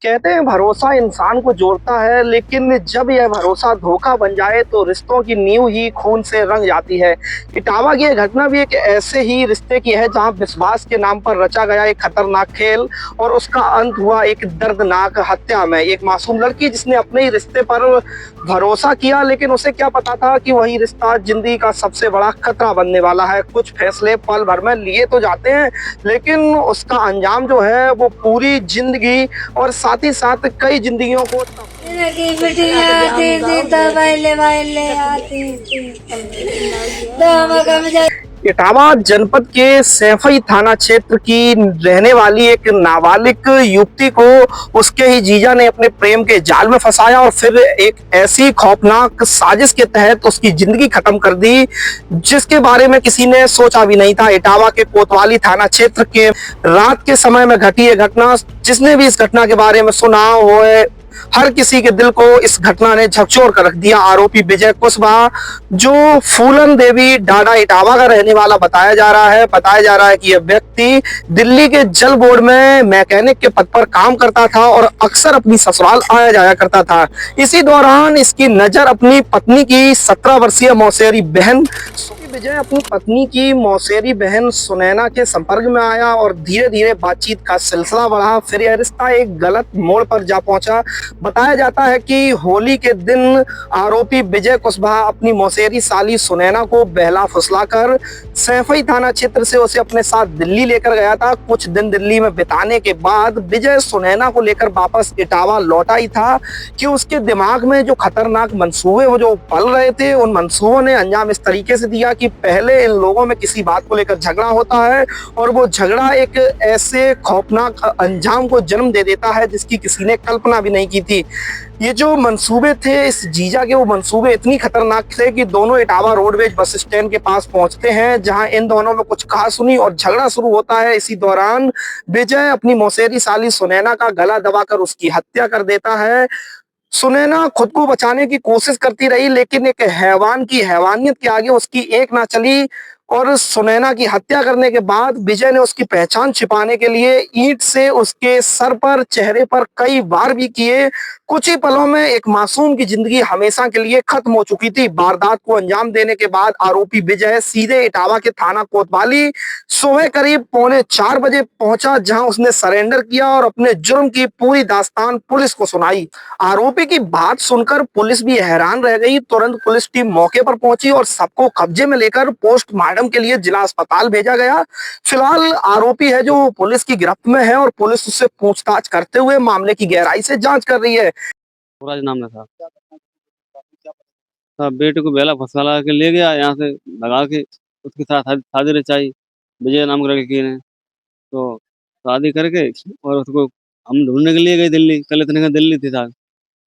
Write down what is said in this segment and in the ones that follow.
कहते हैं भरोसा इंसान को जोड़ता है, लेकिन जब यह भरोसा धोखा बन जाए तो रिश्तों की नींव ही खून से रंग जाती है। इटावा की यह घटना भी एक ऐसे ही रिश्ते की है जहां विश्वास के नाम पर रचा गया एक खतरनाक खेल और उसका अंत हुआ एक दर्दनाक हत्या में। एक मासूम लड़की जिसने अपने ही रिश्ते पर भरोसा किया, लेकिन उसे क्या पता था कि वही रिश्ता जिंदगी का सबसे बड़ा खतरा बनने वाला है। कुछ फैसले पल भर में लिए तो जाते हैं, लेकिन उसका अंजाम जो है वो पूरी जिंदगी और साथ ही साथ कई जिंदगियों को इटावा जनपद के सैफई थाना क्षेत्र की रहने वाली एक नाबालिग युवती को उसके ही जीजा ने अपने प्रेम के जाल में फंसाया और फिर एक ऐसी खौफनाक साजिश के तहत उसकी जिंदगी खत्म कर दी जिसके बारे में किसी ने सोचा भी नहीं था। इटावा के कोतवाली थाना क्षेत्र के रात के समय में घटी यह घटना, जिसने भी इस घटना के बारे में सुना वो हर किसी के दिल को इस घटना ने झकझोर कर रख दिया। आरोपी विजय कुशवाहा, जो फूलन देवी डाडा इटावा का रहने वाला बताया जा रहा है कि यह व्यक्ति दिल्ली के जल बोर्ड में मैकेनिक के पद पर काम करता था और अक्सर अपनी ससुराल आया जाया करता था। इसी दौरान इसकी नजर अपनी पत्नी की 17 वर्षीय मौसेरी बहन विजय अपनी पत्नी की मौसेरी बहन सुनैना के संपर्क में आया और धीरे धीरे बातचीत का सिलसिला बढ़ा। फिर यह रिश्ता एक गलत मोड़ पर जा पहुंचा। बताया जाता है कि होली के दिन आरोपी विजय कुशवाहा अपनी मौसेरी साली सुनैना को बहला फुसलाकर सैफई थाना क्षेत्र से उसे अपने साथ दिल्ली लेकर गया था। कुछ दिन दिल्ली में बिताने के बाद विजय सुनैना को लेकर वापस इटावा लौटा ही था कि उसके दिमाग में जो खतरनाक मंसूबे वो जो पल रहे थे, उन मंसूबों ने अंजाम इस तरीके से दिया कि पहले इन लोगों में किसी बात को लेकर झगड़ा होता है और वो झगड़ा एक ऐसे खौफनाक अंजाम को जन्म दे देता है जिसकी किसी ने कल्पना भी नहीं की थी। ये जो मंसूबे थे इस जीजा के, वो मंसूबे इतनी खतरनाक थे कि दोनों इटावा रोडवेज बस स्टैंड के पास पहुंचते हैं, जहां इन दोनों में कुछ कहासुनी और झगड़ा शुरू होता है। इसी दौरान विजय अपनी मौसेरी साली सुनैना का गला दबाकर उसकी हत्या कर देता है। सुनैना खुद को बचाने की कोशिश करती रही, लेकिन एक हैवान की हैवानियत के आगे उसकी एक ना चली और सुनैना की हत्या करने के बाद विजय ने उसकी पहचान छिपाने के लिए ईंट से उसके सर पर, चेहरे पर कई वार भी किए। कुछ ही पलों में एक मासूम की जिंदगी हमेशा के लिए खत्म हो चुकी थी। वारदात को अंजाम देने के बाद आरोपी विजय सीधे इटावा के थाना कोतवाली सुबह करीब 3:45 बजे पहुंचा, जहां उसने सरेंडर किया और अपने जुर्म की पूरी दास्तान पुलिस को सुनाई। आरोपी की बात सुनकर पुलिस भी हैरान रह गई। तुरंत पुलिस टीम मौके पर पहुंची और सबको कब्जे में लेकर पोस्टमार्टम के लिए जिला अस्पताल भेजा गया। फिलहाल आरोपी है जो पुलिस की गिरफ्त में है और पुलिस उससे पूछताछ करते हुए मामले की गहराई से जांच कर रही है। सूरज नाम में था। बेटे को बेला फंसा के ले गया यहाँ से लगा के, उसके साथ शादी रचाई विजय नाम के लड़की ने। तो शादी करके और उसको हम ढूंढने के लिए गए दिल्ली, कल इतने का दिल्ली थी साहब।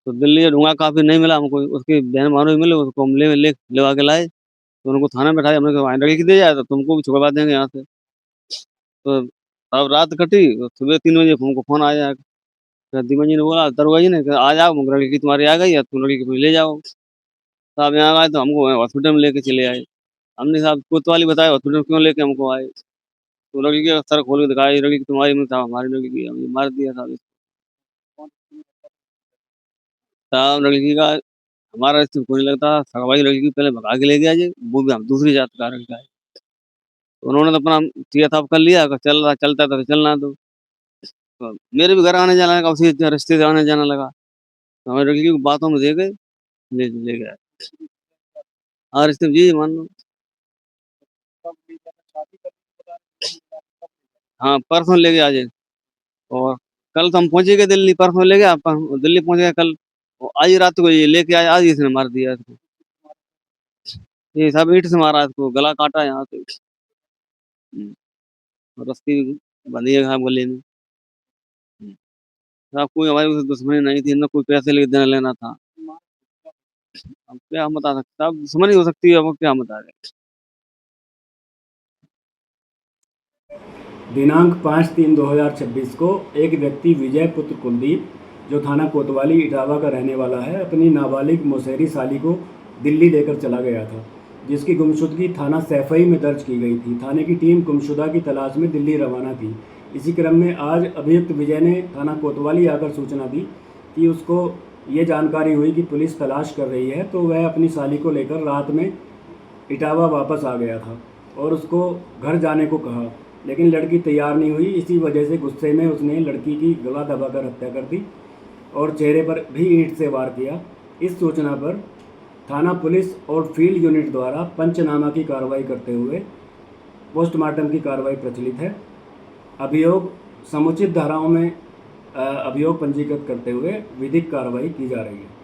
तो दिल्ली ढूंढा, काफी नहीं मिला हमको, उसकी बहन भानों मिले, उसको हम लेवा के लाए। तो उनको थाना में बैठाया, हमने कहा लड़की दे जाए तो तुमको भी छुड़वा देंगे यहाँ से। तो अब रात कटी तो सुबह 3 बजे हमको फोन आया। दीमन जी ने बोला, दरोगा जी ने कहा, आ जाओ, लड़की तुम्हारी आ गई है, तुम लड़की को ले जाओ। साहब यहाँ आए तो हमको हॉस्पिटल में लेके चले आए। हमने साहब कोतवाली बताया हॉस्पिटल क्यों लेके हमको आए। तो लड़की का सर खोल के दिखाया, लड़की तुम्हारी में था, हमारी लड़की की, हमने मार दिया साहब। साहब लड़की का हमारा रिश्ते को नहीं लगता, सगाई लड़की की पहले भगा के ले गया जी, वो भी हम दूसरी जात का लड़का है। तो उन्होंने तो अपना किया था, कर लिया, चल रहा चलता था तो चलना। तो मेरे भी घर आने जाना लगा, उसी रिश्ते से आने जाना लगा। तो हमारी लड़की को बातों में दे गए, ले गया। हाँ रिश्ते में जी मान लो। हाँ परसों ले गया आज। और कल तो हम पहुंचे गए दिल्ली, परसों ले गया, दिल्ली पहुंच गया कल। और आज रात को ये लेके आया, आज इसने मार दिया इसको। ये सब ईंट से मारा इसको, गला काटा यहाँ से। और रस्सी बंधी है यहाँ गले में। साहब कोई हमारी उससे दुश्मनी नहीं थी, ना कोई पैसे लेके देना लेना था। अब क्या हम बता सकते, अब दुश्मनी हो सकती है, अब क्या हम बता रहे। दिनांक 5/3/2026 को एक व्यक्ति विजय पुत्र कुलदीप, जो थाना कोतवाली इटावा का रहने वाला है, अपनी नाबालिग मौसेरी साली को दिल्ली लेकर चला गया था, जिसकी गुमशुदगी थाना सैफई में दर्ज की गई थी। थाने की टीम गुमशुदा की तलाश में दिल्ली रवाना थी। इसी क्रम में आज अभियुक्त विजय ने थाना कोतवाली आकर सूचना दी कि उसको ये जानकारी हुई कि पुलिस तलाश कर रही है, तो वह अपनी साली को लेकर रात में इटावा वापस आ गया था और उसको घर जाने को कहा, लेकिन लड़की तैयार नहीं हुई। इसी वजह से गुस्से में उसने लड़की की गला दबाकर हत्या कर दी और चेहरे पर भी ईंट से वार किया। इस सूचना पर थाना पुलिस और फील्ड यूनिट द्वारा पंचनामा की कार्रवाई करते हुए पोस्टमार्टम की कार्रवाई प्रचलित है। अभियोग समुचित धाराओं में अभियोग पंजीकृत करते हुए विधिक कार्रवाई की जा रही है।